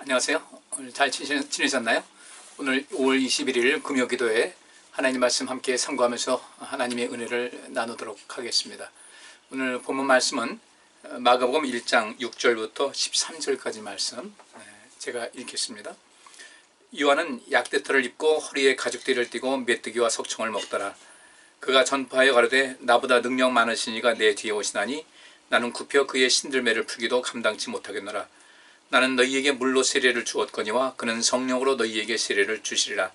안녕하세요. 오늘 잘 지내셨나요? 오늘 5월 21일 금요기도에 하나님 말씀 함께 상고하면서 하나님의 은혜를 나누도록 하겠습니다. 오늘 본문 말씀은 마가복음 1장 6절부터 13절까지 말씀 제가 읽겠습니다. 요한은 약대털을 입고 허리에 가죽띠를 띠고 메뚜기와 석청을 먹더라. 그가 전파하여 가로되 나보다 능력 많으신 이가 내 뒤에 오시나니 나는 굽혀 그의 신들매를 풀기도 감당치 못하겠노라. 나는 너희에게 물로 세례를 주었거니와 그는 성령으로 너희에게 세례를 주시리라.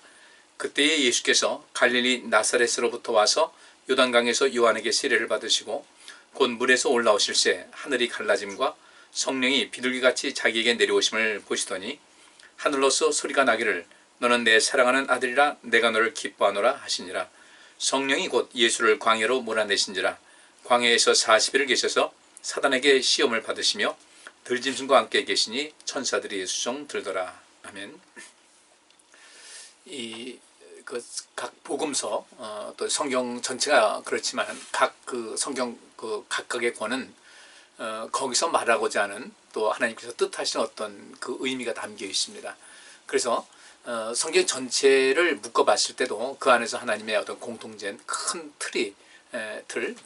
그때에 예수께서 갈릴리 나사렛으로부터 와서 요단강에서 요한에게 세례를 받으시고 곧 물에서 올라오실새 하늘이 갈라짐과 성령이 비둘기같이 자기에게 내려오심을 보시더니 하늘로서 소리가 나기를 너는 내 사랑하는 아들이라 내가 너를 기뻐하노라 하시니라. 성령이 곧 예수를 광야로 몰아내신지라. 광야에서 40일을 계셔서 사단에게 시험을 받으시며 들짐승과 함께 계시니 천사들이 수종 들더라. 아멘. 각 복음서 또 성경 전체가 그렇지만 각 그 성경 그 각각의 권은 거기서 말하고자 하는 또 하나님께서 뜻하시는 어떤 그 의미가 담겨 있습니다. 그래서 성경 전체를 묶어봤을 때도 그 안에서 하나님의 어떤 공통된 큰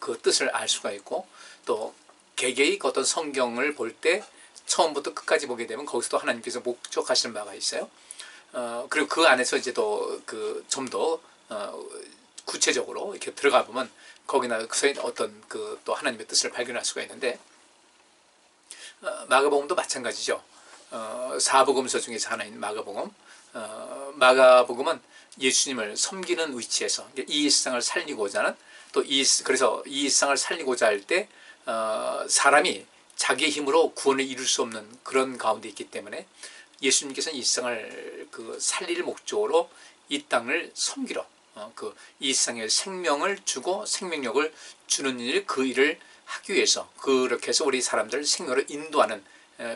그 뜻을 알 수가 있고, 또 개개의 어떤 성경을 볼 때 처음부터 끝까지 보게 되면 거기서도 하나님께서 목적하시는 바가 있어요. 그리고 그 안에서 이제 또 좀 더 구체적으로 이렇게 들어가 보면 거기나 어떤 또 하나님의 뜻을 발견할 수가 있는데, 마가복음도 마찬가지죠. 사복음서 중에서 하나인 마가복음. 마가복음은 예수님을 섬기는 위치에서 이 세상을 살리고자 하는, 그래서 이 세상을 살리고자 할 때 사람이 자기의 힘으로 구원을 이룰 수 없는 그런 가운데 있기 때문에 예수님께서는 이 세상을 살릴 목적으로 이 땅을 섬기러 이 세상에 생명을 주고 생명력을 주는 일, 그 일을 하기 위해서 그렇게 해서 우리 사람들을 생명으로 인도하는,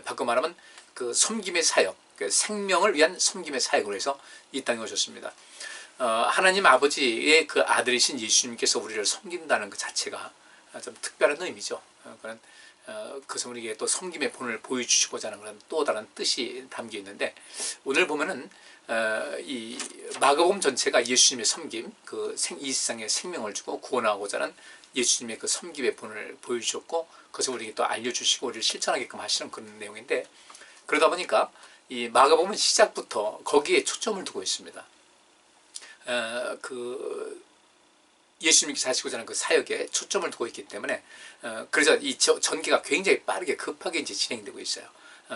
바꿔 말하면 그 섬김의 사역, 생명을 위한 섬김의 사역으로 해서 이 땅에 오셨습니다. 하나님 아버지의 그 아들이신 예수님께서 우리를 섬긴다는 그 자체가 좀 특별한 의미죠. 그래서 우리에게 또 섬김의 본을 보여주시고자 하는 그런 또 다른 뜻이 담겨 있는데, 오늘 보면은 이 마가복음 전체가 예수님의 섬김, 이 세상에 생명을 주고 구원하고자 하는 예수님의 그 섬김의 본을 보여주셨고, 그것을 우리에게 또 알려주시고 우리를 실천하게끔 하시는 그런 내용인데, 그러다 보니까 이 마가복음은 시작부터 거기에 초점을 두고 있습니다. 예수님께서 하시고자 하는 그 사역에 초점을 두고 있기 때문에, 그래서 이 전개가 굉장히 빠르게 급하게 이제 진행되고 있어요.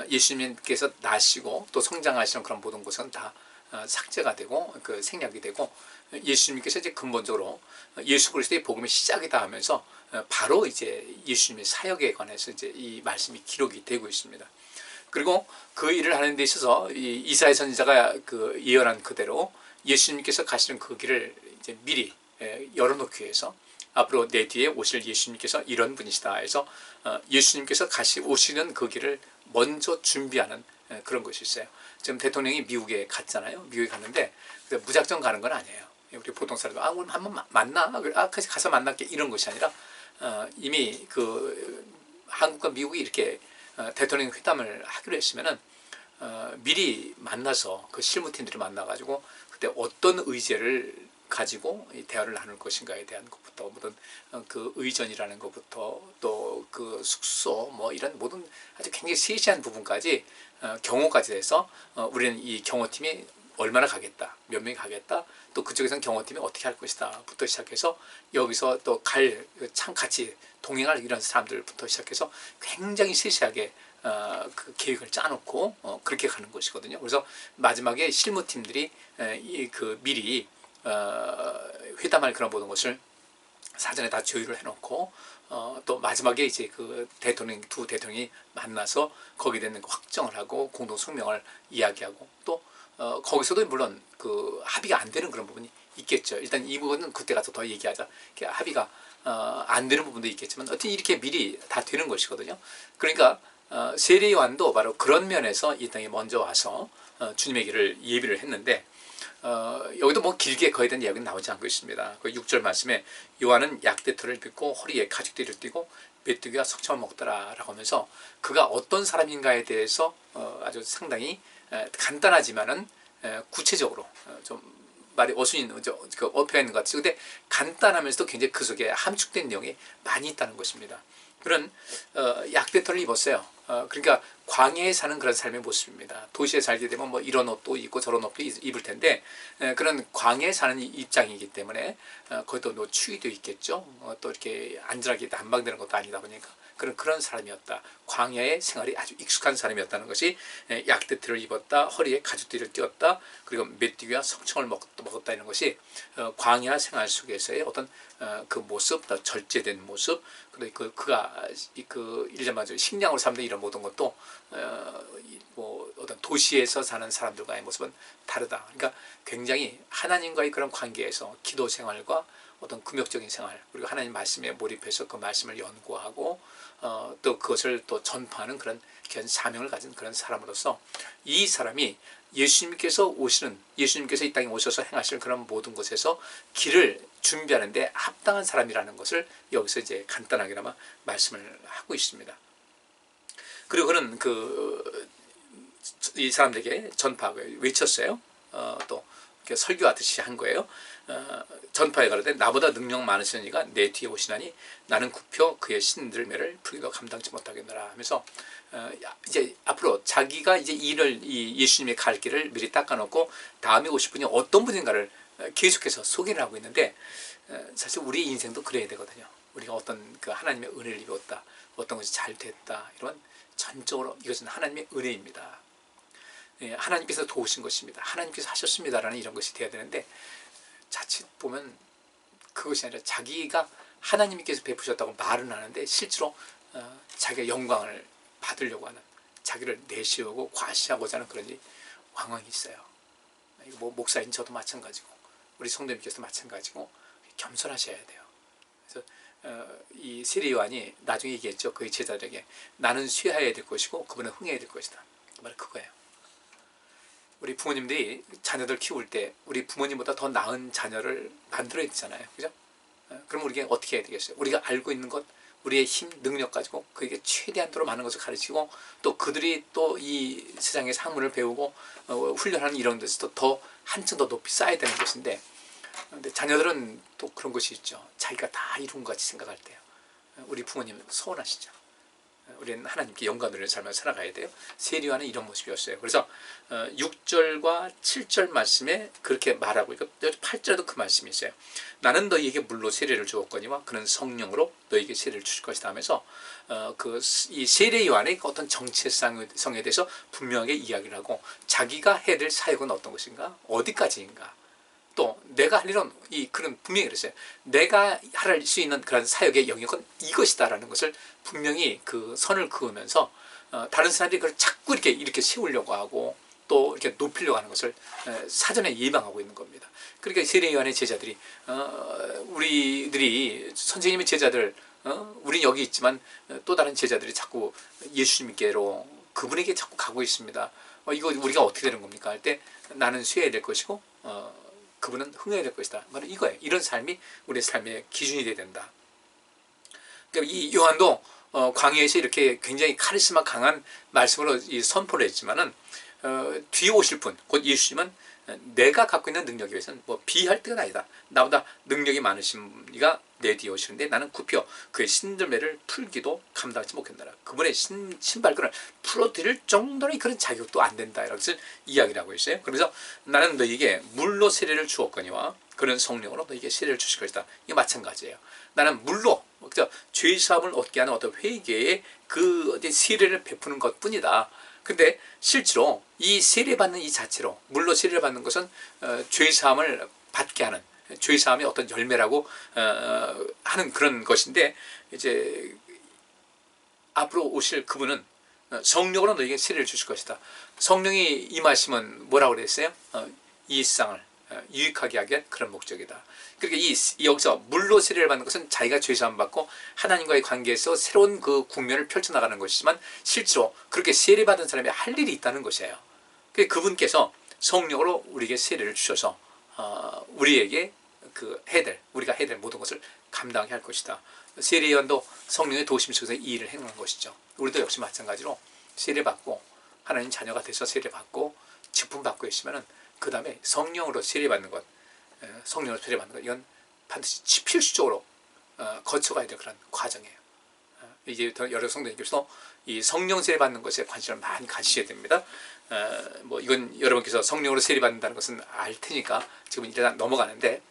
예수님께서 나시고 또 성장하시는 그런 모든 것은 다 삭제가 되고 생략이 되고, 예수님께서 이제 근본적으로 예수 그리스도의 복음의 시작이다 하면서 바로 이제 예수님의 사역에 관해서 이제 이 말씀이 기록이 되고 있습니다. 그리고 그 일을 하는 데 있어서 이사야 선지자가 예언한 그대로 예수님께서 가시는 그 길을 이제 미리 열어놓기 위해서 앞으로 내 뒤에 오실 예수님께서 이런 분이시다 해서 예수님께서 오시는 그 길을 먼저 준비하는 그런 것이 있어요. 지금 대통령이 미국에 갔잖아요. 미국에 갔는데 무작정 가는 건 아니에요. 우리 보통 사람들 오늘 한번 만나, 가서 만날게, 이런 것이 아니라 이미 한국과 미국이 이렇게 대통령 회담을 하기로 했으면은 미리 만나서 그 실무팀들이 만나가지고 그때 어떤 의제를 가지고 이 대화를 나눌 것인가에 대한 것부터, 모든 그 의전이라는 것부터 또 그 숙소 이런 모든 아주 굉장히 세세한 부분까지 경호까지 해서 우리는 이 경호팀이 얼마나 가겠다, 몇 명이 가겠다, 또 그쪽에서는 경호팀이 어떻게 할 것이다 부터 시작해서 여기서 또 같이 동행할 이런 사람들부터 시작해서 굉장히 세세하게 그 계획을 짜놓고 그렇게 가는 것이거든요. 그래서 마지막에 실무팀들이 미리 회담할 그런 모든 것을 사전에 다 조율을 해놓고 또 마지막에 이제 두 대통령이 만나서 거기에 대한 확정을 하고 공동 성명을 이야기하고, 또 거기서도 물론 합의가 안 되는 그런 부분이 있겠죠. 일단 이 부분은 그때 가서 더 얘기하자. 합의가 안 되는 부분도 있겠지만 어쨌든 이렇게 미리 다 되는 것이거든요. 그러니까 세례 요한도 바로 그런 면에서 이 땅에 먼저 와서 주님의 길을 예비를 했는데, 여기도 길게 거에 대한 이야기는 나오지 않고 있습니다. 그 6절 말씀에 요한은 약대털을 입고 허리에 가죽띠를 띠고 메뚜기와 석청을 먹더라 라고 하면서 그가 어떤 사람인가에 대해서 아주 상당히 간단하지만은 구체적으로 좀 말이 어순이 그 엎여 있는 것 같아요. 근데 간단하면서도 굉장히 그 속에 함축된 내용이 많이 있다는 것입니다. 그런 약대터를 입었어요. 그러니까 광야에 사는 그런 삶의 모습입니다. 도시에 살게 되면 뭐 이런 옷도 입고 저런 옷도 입을 텐데 그런 광야에 사는 입장이기 때문에 거기도 뭐 추위도 있겠죠. 또 이렇게 안전하게 난방되는 것도 아니다 보니까 그런 사람이었다. 광야의 생활이 아주 익숙한 사람이었다는 것이 약대틀을 입었다. 허리에 가죽띠를 띄웠다. 그리고 메뚜기와 성청을 먹었다 이런 것이 광야 생활 속에서의 어떤 그 모습, 더 절제된 모습, 그리고 그가 그 일자마자 식량으로 삼는 이런 모든 것도 뭐 어떤 도시에서 사는 사람들과의 모습은 다르다. 그러니까 굉장히 하나님과의 그런 관계에서 기도 생활과 어떤 금욕적인 생활, 그리고 하나님 말씀에 몰입해서 그 말씀을 연구하고 또 그것을 또 전파하는 그런 귀한 사명을 가진 그런 사람으로서 이 사람이 예수님께서 이 땅에 오셔서 행하실 그런 모든 것에서 길을 준비하는데 합당한 사람이라는 것을 여기서 이제 간단하게나마 말씀을 하고 있습니다. 그리고 그는 이 사람들에게 전파하고 외쳤어요. 또 이렇게 설교하듯이 한 거예요. 전파에 가로되 나보다 능력 많으신 이가 내 뒤에 오시나니 나는 굽혀 그의 신들 매를 풀기도 감당치 못하겠노라 하면서 이제 앞으로 자기가 이제 이 예수님의 갈 길을 미리 닦아놓고 다음에 오실 분이 어떤 분인가를 계속해서 소개를 하고 있는데 사실 우리 인생도 그래야 되거든요. 우리가 어떤 그 하나님의 은혜를 입었다, 어떤 것이 잘 됐다, 이런 전적으로 이것은 하나님의 은혜입니다. 하나님께서 도우신 것입니다. 하나님께서 하셨습니다라는 이런 것이 돼야 되는데 자칫 보면 그것이 아니라 자기가 하나님께서 베푸셨다고 말은 하는데 실제로 자기가 영광을 받으려고 하는, 자기를 내세우고 과시하고자 하는 그런 왕왕이 있어요. 뭐 목사인 저도 마찬가지고 우리 성도님께서도 마찬가지고 겸손하셔야 돼요. 그래서 이 세례 요한이 나중에 얘기했죠. 그의 제자들에게 나는 쇠하여야 될 것이고 그분은 흥해야 될 것이다. 말 그거예요. 우리 부모님들이 자녀들 키울 때 우리 부모님보다 더 나은 자녀를 만들어야 되잖아요. 그죠? 그럼 우리가 어떻게 해야 되겠어요? 우리가 알고 있는 것, 우리의 힘, 능력 가지고 그에게 최대한도로 많은 것을 가르치고 또 그들이 또 이 세상의 학문을 배우고 훈련하는 이런 데서도 더 한층 더 높이 쌓아야 되는 것인데, 근데 자녀들은 또 그런 것이 있죠. 자기가 다 이룬 것 같이 생각할 때요. 우리 부모님은 서운하시죠. 우리는 하나님께 영광 누리는 삶을 살아가야 돼요. 세례 요한은 이런 모습이었어요. 그래서 6절과 7절 말씀에 그렇게 말하고 있고 8절에도 그 말씀이 있어요. 나는 너희에게 물로 세례를 주었거니와 그는 성령으로 너희에게 세례를 주실 것이다 하면서 이 세례 요한의 어떤 정체성에 대해서 분명하게 이야기를 하고 자기가 해야 될 사역은 어떤 것인가, 어디까지인가, 또 내가 할 일은 그런 분명히 그랬어요. 내가 할 수 있는 그런 사역의 영역은 이것이다라는 것을 분명히 그 선을 그으면서 다른 사람들이 그걸 자꾸 이렇게 세우려고 하고 또 이렇게 높이려고 하는 것을 사전에 예방하고 있는 겁니다. 그러니까 세례 요한의 제자들이 우리들이 선생님의 제자들, 우린 여기 있지만 또 다른 제자들이 자꾸 예수님께로 그분에게 자꾸 가고 있습니다. 이거 우리가 어떻게 되는 겁니까? 할 때 나는 쇠해야 될 것이고 그분은 흥해야 될 것이다. 이거예요. 이런 삶이 우리의 삶의 기준이 돼야 된다. 그러니까 이 요한도 광야에서 이렇게 굉장히 카리스마 강한 말씀으로 선포를 했지만은 뒤에 오실 분, 곧 예수님은 내가 갖고 있는 능력에 비해서는 뭐 비할 때가 아니다. 나보다 능력이 많으신 이가 내 뒤에 오시는데 나는 굽혀 그의 신들매를 풀기도 감당하지 못한다. 그분의 신발끈을 풀어드릴 정도의 그런 자격도 안 된다. 이렇게 이야기를 하고 있어요. 그래서 나는 너에게 물로 세례를 주었거니와 그런 성령으로 너에게 세례를 주실 것이다. 이게 마찬가지예요. 나는 물로 죄 사함을 얻게 하는 어떤 회개의 그 세례를 베푸는 것뿐이다. 근데 실제로 이 세례받는 이 자체로 물로 세례를 받는 것은 죄사함을 받게 하는, 죄사함의 어떤 열매라고 하는 그런 것인데, 이제 앞으로 오실 그분은 성령으로 너에게 세례를 주실 것이다. 성령이 임하시면 뭐라고 그랬어요? 이 세상을 유익하게 하기 위한 그런 목적이다. 그러니까 여기서 물로 세례를 받는 것은 자기가 죄사함 받고 하나님과의 관계에서 새로운 그 국면을 펼쳐나가는 것이지만 실제로 그렇게 세례받은 사람이 할 일이 있다는 것이에요. 그분께서 성령으로 우리에게 세례를 주셔서 우리에게 우리가 해야 될 모든 것을 감당해야 할 것이다. 세례요한도 성령의 도우심 속에서 이 일을 행한 것이죠. 우리도 역시 마찬가지로 세례받고 하나님 자녀가 돼서 세례받고 직분받고 계시면은 그 다음에 성령으로 세례받는 것, 성령으로 세례받는 것, 이건 반드시 필수적으로 거쳐가야 될 그런 과정이에요. 이제부터 여러 성도님께서 이 성령 세례받는 것에 관심을 많이 가지셔야 됩니다. 뭐 이건 여러분께서 성령으로 세례받는다는 것은 알 테니까 지금 일단 넘어가는데,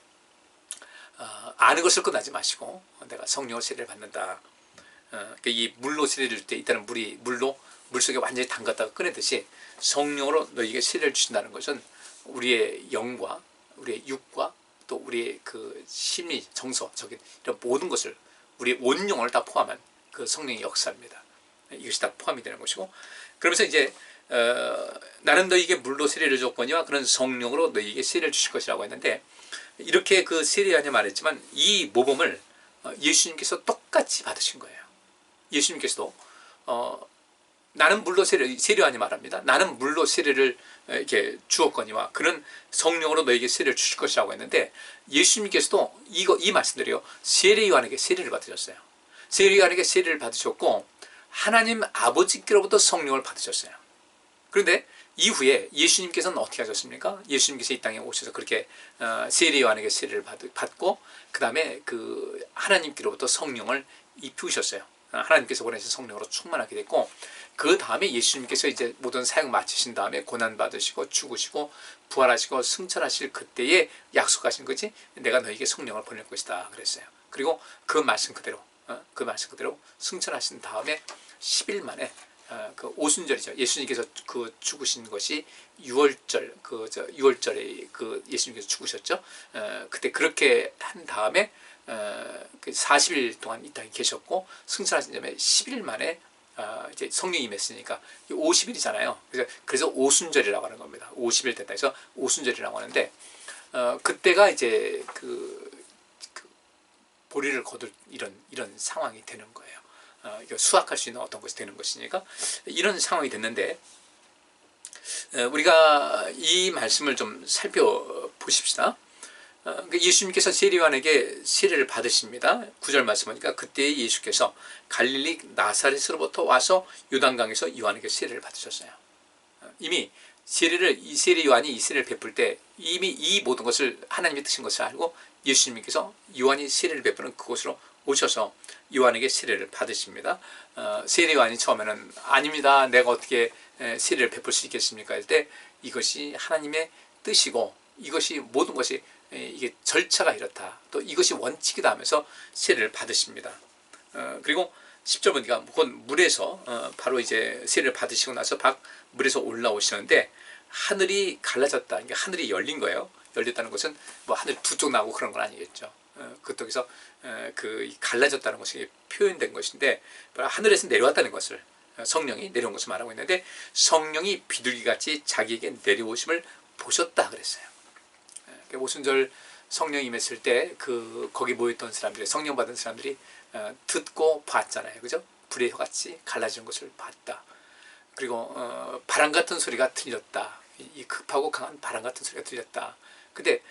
아는 것을 끝나지 마시고 내가 성령으로 세례를 받는다. 이 물로 세례를 줄 때 일단은 물로 물속에 완전히 담갔다가 꺼내듯이 성령으로 너희에게 세례를 주신다는 것은 우리의 영과 우리의 육과 또 우리의 그 심리, 정서적인 이런 모든 것을, 우리의 온 영혼을 다 포함한 그 성령의 역사입니다. 이것이 다 포함이 되는 것이고, 그러면서 이제 나는 너희에게 물로 세례를 줬거니와 그런 성령으로 너희에게 세례를 주실 것이라고 했는데, 이렇게 그 세례하냐 말했지만 이 모범을 예수님께서 똑같이 받으신 거예요. 예수님께서도 나는 물로 세례하니 말합니다. 나는 물로 세례를 이렇게 주었거니와 그는 성령으로 너에게 세례를 주실 것이라고 했는데, 예수님께서도 이 말씀들이요, 세례 요한에게 세례를 받으셨어요. 세례 요한에게 세례를 받으셨고 하나님 아버지께로부터 성령을 받으셨어요. 그런데 이후에 예수님께서는 어떻게 하셨습니까? 예수님께서 이 땅에 오셔서 그렇게 세례 요한에게 세례를 받고 그 다음에 그 하나님께로부터 성령을 입히셨어요. 하나님께서 보내신 성령으로 충만하게 됐고, 그 다음에 예수님께서 이제 모든 사역 마치신 다음에 고난 받으시고 죽으시고 부활하시고 승천하실 그때에 약속하신 거지, 내가 너에게 성령을 보낼 것이다 그랬어요. 그리고 그 말씀 그대로 승천하신 다음에 10일 만에 그 오순절이죠. 예수님께서 그 죽으신 것이 6월절, 6월절에 그 예수님께서 죽으셨죠. 그때 그렇게 한 다음에 그 40일 동안 이 땅에 계셨고 승천하신 다음에 10일 만에 이제 성령이 임했으니까 50일이잖아요. 그래서 오순절이라고 하는 겁니다. 50일 됐다 해서 오순절이라고 하는데, 그때가 이제 그 보리를 거둘 이런 상황이 되는 거예요. 수확할 수 있는 어떤 것이 되는 것이니까 이런 상황이 됐는데, 우리가 이 말씀을 좀 살펴보십시다. 예수님께서 세례 요한에게 세례를 받으십니다. 9절 말씀 보니까 그때 예수께서 갈릴리 나사렛으로부터 와서 요단강에서 요한에게 세례를 받으셨어요. 이미 세례 요한이 이 세례를 베풀 때 이미 이 모든 것을 하나님이 뜻인 것을 알고 예수님께서 요한이 세례를 베푸는 그곳으로 오셔서 요한에게 세례를 받으십니다. 세례 요한이 처음에는 아닙니다, 내가 어떻게 세례를 베풀 수 있겠습니까 할 때, 이것이 하나님의 뜻이고 이것이 모든 것이 이게 절차가 이렇다, 또 이것이 원칙이다 하면서 세례를 받으십니다. 그리고 10절 보니까 물에서 바로 이제 세례를 받으시고 나서 물에서 올라오시는데 하늘이 갈라졌다. 그러니까 하늘이 열린 거예요. 열렸다는 것은 뭐 하늘이 두 쪽 나고 그런 건 아니겠죠. 그쪽에서 그 갈라졌다는 것이 표현된 것인데, 하늘에서 내려왔다는 것을, 성령이 내려온 것을 말하고 있는데, 성령이 비둘기같이 자기에게 내려오심을 보셨다 그랬어요. 오순절 성령이 임했을 때 거기 모였던 사람들이, 성령 받은 사람들이 듣고 봤잖아요. 그죠? 불의 혀같이 갈라지는 것을 봤다. 그리고 바람 같은 소리가 들렸다. 이 급하고 강한 바람 같은 소리가 들렸다. 근데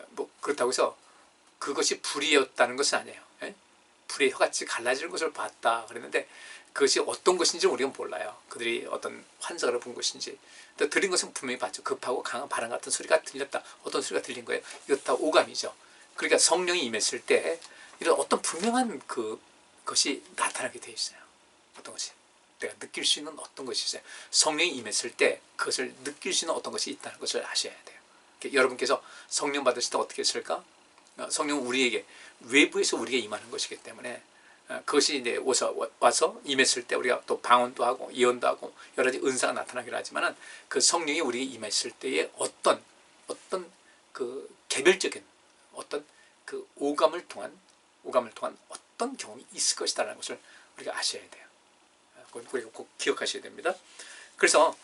뭐 그렇다고 해서 그것이 불이었다는 것은 아니에요. 불의 혀같이 갈라지는 것을 봤다 그랬는데, 그것이 어떤 것인지 우리가 몰라요. 그들이 어떤 환상을 본 것인지. 들린 것은 분명히 봤죠. 급하고 강한 바람 같은 소리가 들렸다. 어떤 소리가 들린 거예요? 이것 다 오감이죠. 그러니까 성령이 임했을 때 이런 어떤 분명한 것이 나타나게 돼 있어요. 어떤 것이 내가 느낄 수 있는 어떤 것이 있어요. 성령이 임했을 때 그것을 느낄 수 있는 어떤 것이 있다는 것을 아셔야 돼요. 여러분께서 성령 받으실 때 어떻게 했을까? 성령은 우리에게 외부에서 우리에게 임하는 것이기 때문에 그것이 이제 와서 임했을 때 우리가 또 방언도 하고 예언도 하고 여러 가지 은사가 나타나기도 하지만은, 그 성령이 우리에게 임했을 때에 어떤 그 개별적인 어떤 그 오감을 통한 어떤 경험이 있을 것이다라는 것을 우리가 아셔야 돼요. 우리가 꼭 기억하셔야 됩니다. 그래서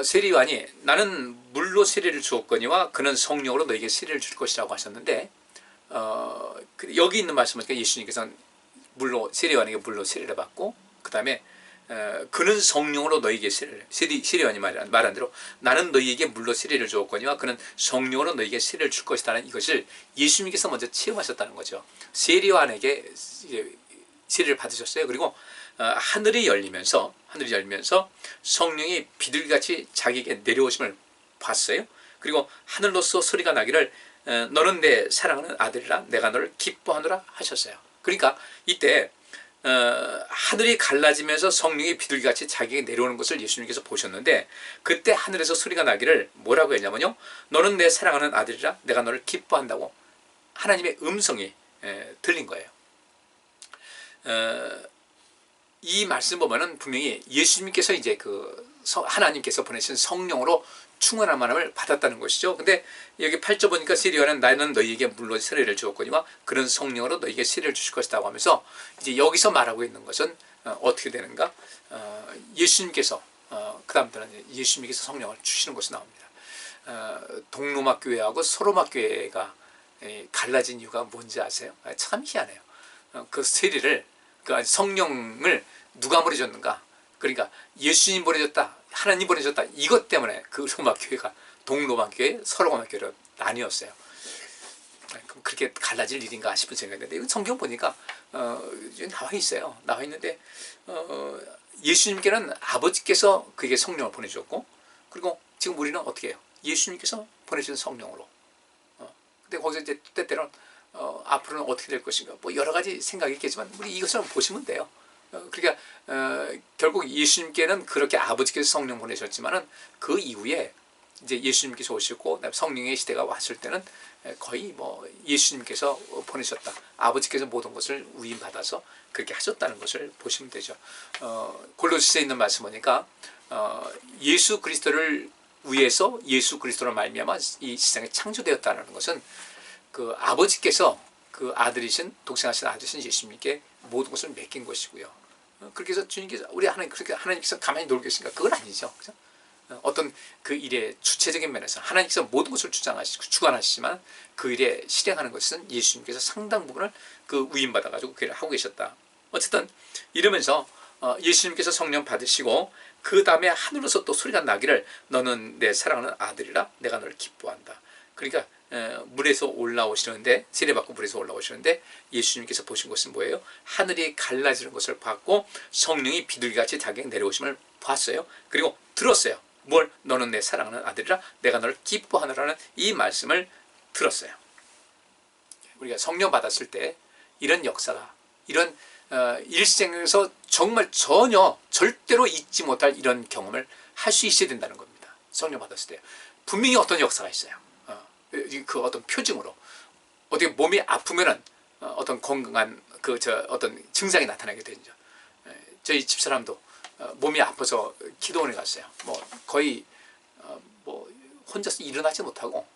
세례 요한이 나는 물로 세례를 주었거니와 그는 성령으로 너에게 세례를 줄 것이라고 하셨는데, 여기 있는 말씀은 예수님께서는 세례 요한에게 물로 세례를 받고, 그 다음에 그는 성령으로 너에게 세례 요한이 말한 대로 나는 너희에게 물로 세례를 주었거니와 그는 성령으로 너에게 세례를 줄 것이라는 이것을 예수님께서 먼저 체험하셨다는 거죠. 세례 요한에게 세례를 받으셨어요. 그리고 하늘이 열리면서 성령이 비둘기같이 자기에게 내려오심을 봤어요. 그리고 하늘로서 소리가 나기를 너는 내 사랑하는 아들이라 내가 너를 기뻐하노라 하셨어요. 그러니까 이때 하늘이 갈라지면서 성령이 비둘기같이 자기에게 내려오는 것을 예수님께서 보셨는데, 그때 하늘에서 소리가 나기를 뭐라고 했냐면요, 너는 내 사랑하는 아들이라 내가 너를 기뻐한다고 하나님의 음성이 들린 거예요. 이 말씀 보면은 분명히 예수님께서 이제 하나님께서 보내신 성령으로 충만한 만함을 받았다는 것이죠. 근데 여기 8절 보니까 세례요한은 나는 너희에게 물론 세례를 주었거니와 그런 성령으로 너희에게 세례를 주실 것이라고 하면서, 이제 여기서 말하고 있는 것은 어떻게 되는가? 예수님께서 그 다음부터는 예수님께서 성령을 주시는 것이 나옵니다. 동로막 교회하고 소로막 교회가 갈라진 이유가 뭔지 아세요? 참 희한해요. 그 세례를, 그 성령을 누가 보내줬는가? 그러니까 예수님 보내줬다, 하나님 보내줬다, 이것 때문에 그 로마 교회가 동로마 교회, 서로마 교회로 나뉘었어요. 그럼 그렇게 갈라질 일인가 싶은 생각이 드는데, 이건 성경 보니까 나와 있어요. 나와 있는데 예수님께는 아버지께서 그에게 성령을 보내주셨고, 그리고 지금 우리는 어떻게 해요? 예수님께서 보내주신 성령으로. 근데 거기서 이제 때때로는 앞으로는 어떻게 될 것인가, 뭐 여러 가지 생각이 있겠지만 우리 이것을 보시면 돼요. 그러니까 결국 예수님께는 그렇게 아버지께서 성령 보내셨지만은 그 이후에 이제 예수님께서 오시고 성령의 시대가 왔을 때는 거의 뭐 예수님께서 보내셨다, 아버지께서 모든 것을 위임받아서 그렇게 하셨다는 것을 보시면 되죠. 골로새서에 있는 말씀 보니까 예수 그리스도를 위해서 예수 그리스도로 말미암아 이 세상에 창조되었다는 것은 그 아버지께서 그 아들이신, 독생하신 아들이신 예수님께 모든 것을 맡긴 것이고요. 그렇게 해서 주님께서, 우리 하나님, 그렇게 하나님께서 가만히 놀고 계신가? 그건 아니죠. 그죠? 어떤 그 일의 주체적인 면에서 하나님께서 모든 것을 주장하시고 주관하시지만 그 일에 실행하는 것은 예수님께서 상당 부분을 그 위임받아가지고 그 일을 하고 계셨다. 어쨌든 이러면서 예수님께서 성령 받으시고 그 다음에 하늘로서 또 소리가 나기를 너는 내 사랑하는 아들이라 내가 너를 기뻐한다. 그러니까 물에서 올라오시는데, 세례받고 물에서 올라오시는데 예수님께서 보신 것은 뭐예요? 하늘이 갈라지는 것을 봤고 성령이 비둘기같이 자기에게 내려오심을 봤어요. 그리고 들었어요. 뭘? 너는 내 사랑하는 아들이라 내가 너를 기뻐하노라는 이 말씀을 들었어요. 우리가 성령 받았을 때 이런 역사가, 이런 일생에서 정말 전혀 절대로 잊지 못할 이런 경험을 할 수 있어야 된다는 겁니다. 성령 받았을 때 분명히 어떤 역사가 있어요. 그 어떤 표징으로, 어떻게 몸이 아프면은 어떤 건강한 어떤 증상이 나타나게 되죠. 저희 집사람도 몸이 아파서 기도원에 갔어요. 뭐 거의 뭐 혼자서 일어나지 못하고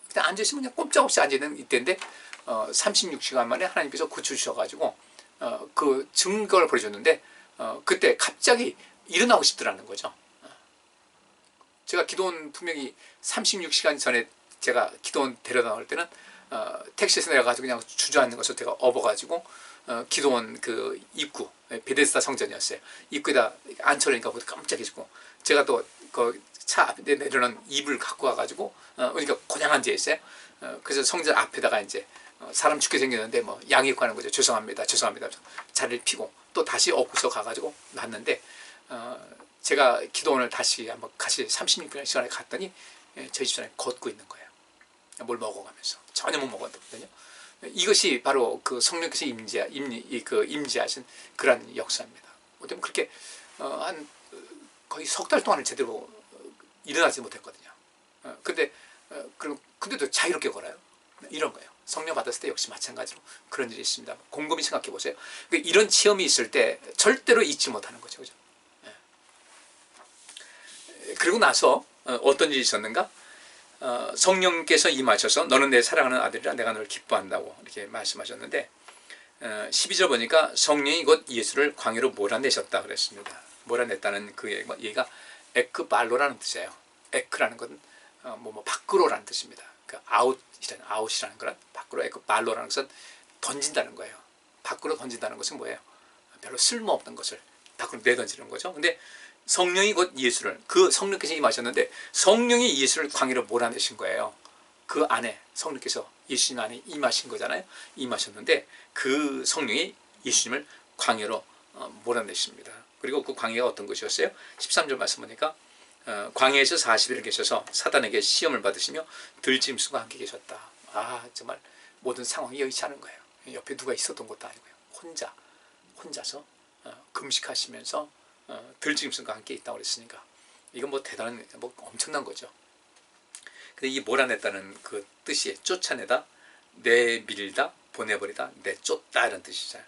그냥 앉아 있으면 그냥 꼼짝없이 앉아 있는 이때인데 36시간 만에 하나님께서 고쳐주셔가지고 그 증거를 보여줬는데 그때 갑자기 일어나고 싶더라는 거죠. 제가 기도원 분명히 36시간 전에 제가 기도원 데려다 놓을 때는 택시에서 내려가지고 그냥 주저앉는 것을 제가 업어가지고 기도원 그 입구, 베데스다 성전이었어요. 입구에다 앉혀놓으니까 깜짝이지고, 제가 또 그 차 앞에 내려놓은 이불 갖고 와가지고 그러니까 그냥 앉아 있어요. 그래서 성전 앞에다가 이제 사람 죽게 생겼는데 뭐 양입고 하는 거죠. 죄송합니다, 죄송합니다. 자리를 피고 또 다시 업고서 가가지고 놨는데 제가 기도원을 다시 한번 같이 36분 시간에 갔더니 저희 집사람이 걷고 있는 거예요. 뭘 먹어가면서 전혀 못 먹었거든요. 이것이 바로 그 성령께서 임재하신 그런 역사입니다. 어쩌면 그렇게 한 거의 석 달 동안을 제대로 일어나지 못했거든요. 근데도 자유롭게 걸어요. 이런 거예요. 성령 받았을 때 역시 마찬가지로 그런 일이 있습니다. 곰곰이 생각해 보세요. 이런 체험이 있을 때 절대로 잊지 못하는 거죠. 그죠? 그리고 나서 어떤 일이 있었는가? 성령께서 임하셔서 너는 내 사랑하는 아들이라 내가 너를 기뻐한다고 이렇게 말씀하셨는데 12절 보니까 성령이 곧 예수를 광야로 몰아내셨다 그랬습니다. 몰아냈다는 그 얘기가 에크발로라는 뜻이에요. 에크라는 건 밖으로라는 뜻입니다. 아웃이라는 거란 밖으로, 에크발로라는 것은 던진다는 거예요. 밖으로 던진다는 것은 뭐예요? 별로 쓸모없는 것을 밖으로 내던지는 거죠. 근데 성령이 곧 예수를, 그 성령께서 임하셨는데 성령이 예수를 광야로 몰아내신 거예요. 그 안에 성령께서 예수님 안에 임하신 거잖아요. 임하셨는데 그 성령이 예수님을 광야로 몰아내십니다. 그리고 그 광야가 어떤 것이었어요? 13절 말씀 보니까 광야에서 40일을 계셔서 사단에게 시험을 받으시며 들짐승과 함께 계셨다. 정말 모든 상황이 여의치 않은 거예요. 옆에 누가 있었던 것도 아니고요. 혼자서 금식하시면서 들짐승과 함께 있다고 그랬으니까 이건 뭐 대단한, 뭐 엄청난 거죠. 근데 이 몰아냈다는 그 뜻이 쫓아내다, 내밀다, 보내버리다, 내쫓다 이런 뜻이잖아요.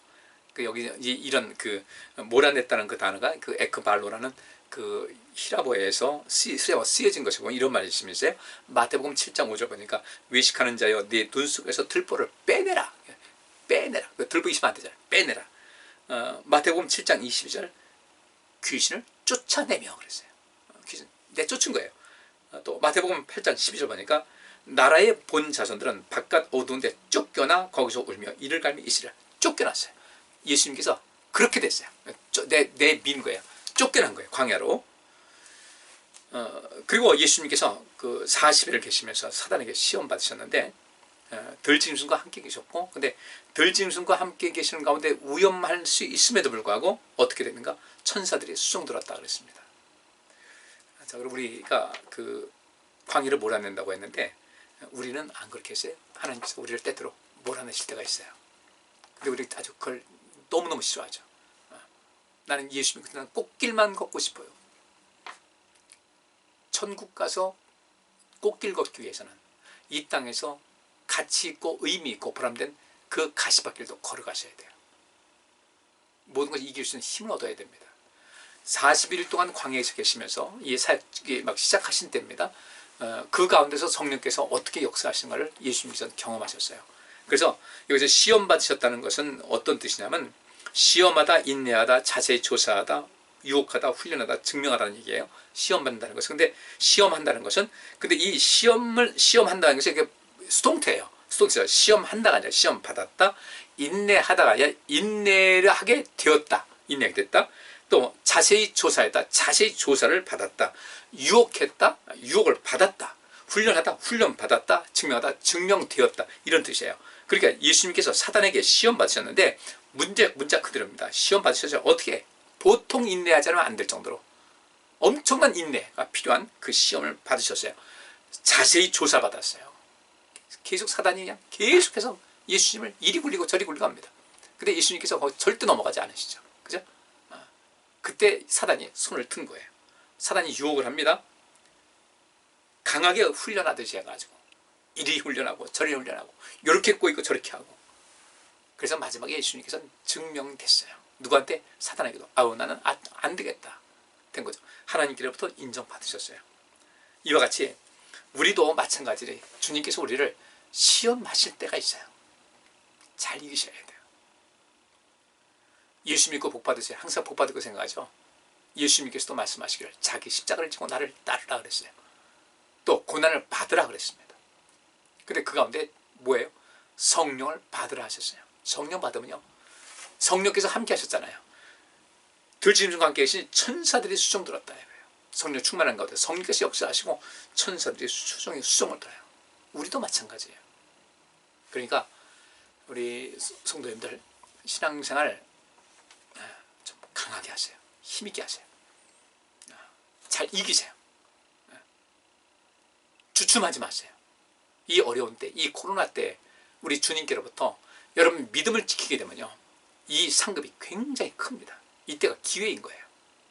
여기 이런 그 몰아냈다는 그 단어가 그 에크발로라는 그 히라보에서 쓰여진 것이고, 이런 말씀이 있어요. 마태복음 7장 5절 보니까 외식하는 자여 네 눈 속에서 들보를 빼내라. 들보 있으면 안 되잖아요. 빼내라. 마태복음 7장 22절 귀신을 쫓아내며 그랬어요. 귀신 내쫓은 거예요. 또 마태복음 8장 12절 보니까 나라의 본 자손들은 바깥 어두운 데 쫓겨나 거기서 울며 이를 갈미 있으리라. 쫓겨났어요. 예수님께서 그렇게 됐어요. 내민 거예요. 쫓겨난 거예요. 광야로. 그리고 예수님께서 그 40일을 계시면서 사단에게 시험 받으셨는데 들짐승과 함께 계셨고, 근데 들짐승과 함께 계시는 가운데 위험할 수 있음에도 불구하고 어떻게 됐는가? 천사들이 수종 들었다 그랬습니다. 자, 그럼 우리가 그 광야를 몰아낸다고 했는데 우리는 안 그렇게 했어요. 하나님께서 우리를 때때로 몰아내실 때가 있어요. 근데 우리 아주 그걸 너무너무 싫어하죠. 나는 예수님 그냥 꽃길만 걷고 싶어요. 천국 가서 꽃길 걷기 위해서는 이 땅에서 가치 있고 의미 있고 보람된 그 가시밭길도 걸어가셔야 돼요. 모든 것을 이길 수 있는 힘을 얻어야 됩니다. 40일 동안 광야에서 계시면서 이 사역이 막 시작하신 때입니다. 그 가운데서 성령께서 어떻게 역사하시는가를 예수님께서 경험하셨어요. 그래서 여기서 시험 받으셨다는 것은 어떤 뜻이냐면 시험하다, 인내하다, 자세히 조사하다, 유혹하다, 훈련하다, 증명하다는 얘기예요. 시험 받는다는 것은. 근데 시험한다는 것은, 근데 이 시험한다는 것이 이게 수동태예요. 수동태죠. 시험한다가 아니라 시험 받았다. 인내하다가 아니라 인내를 하게 되었다. 인내하게 됐다. 또 자세히 조사했다. 자세히 조사를 받았다. 유혹했다. 유혹을 받았다. 훈련하다. 훈련 받았다. 증명하다. 증명되었다. 이런 뜻이에요. 그러니까 예수님께서 사단에게 시험 받으셨는데 문자 그대로입니다. 시험 받으셔서 어떻게 보통 인내하지 않으면 안 될 정도로 엄청난 인내가 필요한 그 시험을 받으셨어요. 자세히 조사받았어요. 계속 사단이 그냥 계속해서 예수님을 이리 굴리고 저리 굴리고 합니다. 근데 예수님께서 절대 넘어가지 않으시죠. 그죠? 그때 사단이 손을 튼 거예요. 사단이 유혹을 합니다. 강하게 훈련하듯이 해가지고 이리 훈련하고 저리 훈련하고 이렇게 꼬이고 저렇게 하고, 그래서 마지막에 예수님께서는 증명됐어요. 누구한테? 사단에게도. 나는 안 되겠다 된 거죠. 하나님께로부터 인정받으셨어요. 이와 같이 우리도 마찬가지로 주님께서 우리를 시험하실 때가 있어요. 잘 이기셔야 돼요. 예수 믿고 복 받으세요. 항상 복 받을 거 생각하죠. 예수님께서도 말씀하시기를 자기 십자가를 지고 나를 따르라 그랬어요. 또 고난을 받으라 그랬습니다. 근데 그 가운데 뭐예요? 성령을 받으라 하셨어요. 성령 받으면요, 성령께서 함께 하셨잖아요. 들짐승과 함께 계신 천사들이 수종 들었다. 성령 충만한 가운데 성령께서 역사하시고 천사들이 수종을 들어요. 우리도 마찬가지예요. 그러니까 우리 성도님들 신앙생활 좀 강하게 하세요. 힘있게 하세요. 잘 이기세요. 주춤하지 마세요. 이 어려운 때, 이 코로나 때 우리 주님께로부터 여러분 믿음을 지키게 되면요, 이 상급이 굉장히 큽니다. 이때가 기회인 거예요.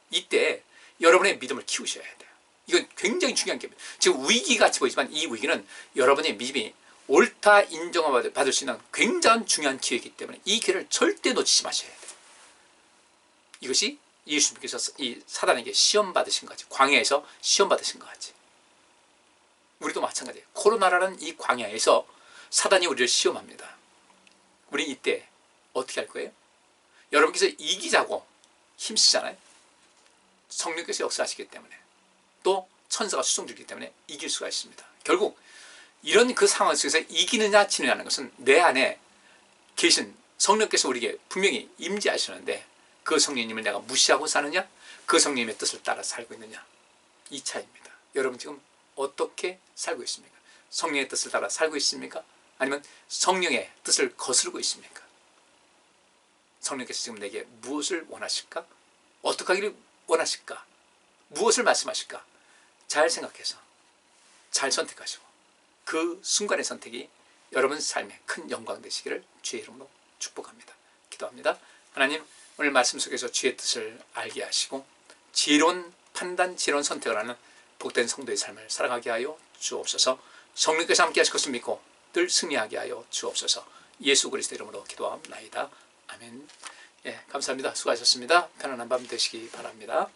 이때 여러분의 믿음을 키우셔야 돼요. 이건 굉장히 중요한 겁니다. 지금 위기같이 보이지만 이 위기는 여러분의 믿음이 옳다 인정을 받을 수 있는 굉장히 중요한 기회이기 때문에 이 기회를 절대 놓치지 마셔야 돼요. 이것이 예수님께서 이 사단에게 시험 받으신 거지. 광야에서 시험 받으신 것 같이. 우리도 마찬가지예요. 코로나라는 이 광야에서 사단이 우리를 시험합니다. 우리 이때 어떻게 할 거예요? 여러분께서 이기자고 힘쓰잖아요. 성령께서 역사하시기 때문에, 또 천사가 수송되기 때문에 이길 수가 있습니다. 결국 이런 그 상황 속에서 이기느냐 지느냐는 것은 내 안에 계신 성령께서 우리에게 분명히 임재하시는데 그 성령님을 내가 무시하고 사느냐, 그 성령님의 뜻을 따라 살고 있느냐, 이 차이입니다. 여러분 지금 어떻게 살고 있습니까? 성령의 뜻을 따라 살고 있습니까? 아니면 성령의 뜻을 거스르고 있습니까? 성령께서 지금 내게 무엇을 원하실까? 어떻게 하기를 원하실까? 무엇을 말씀하실까? 잘 생각해서 잘 선택하시고 그 순간의 선택이 여러분 삶에 큰 영광 되시기를 주의 이름으로 축복합니다. 기도합니다. 하나님, 오늘 말씀 속에서 주의 뜻을 알게 하시고 지혜로운 판단, 지혜로운 선택을 하는 복된 성도의 삶을 살아가게 하여 주옵소서. 성령께서 함께 하실 것을 믿고 늘 승리하게 하여 주옵소서. 예수 그리스도 이름으로 기도합나이다. 아멘. 예, 감사합니다. 수고하셨습니다. 편안한 밤 되시기 바랍니다.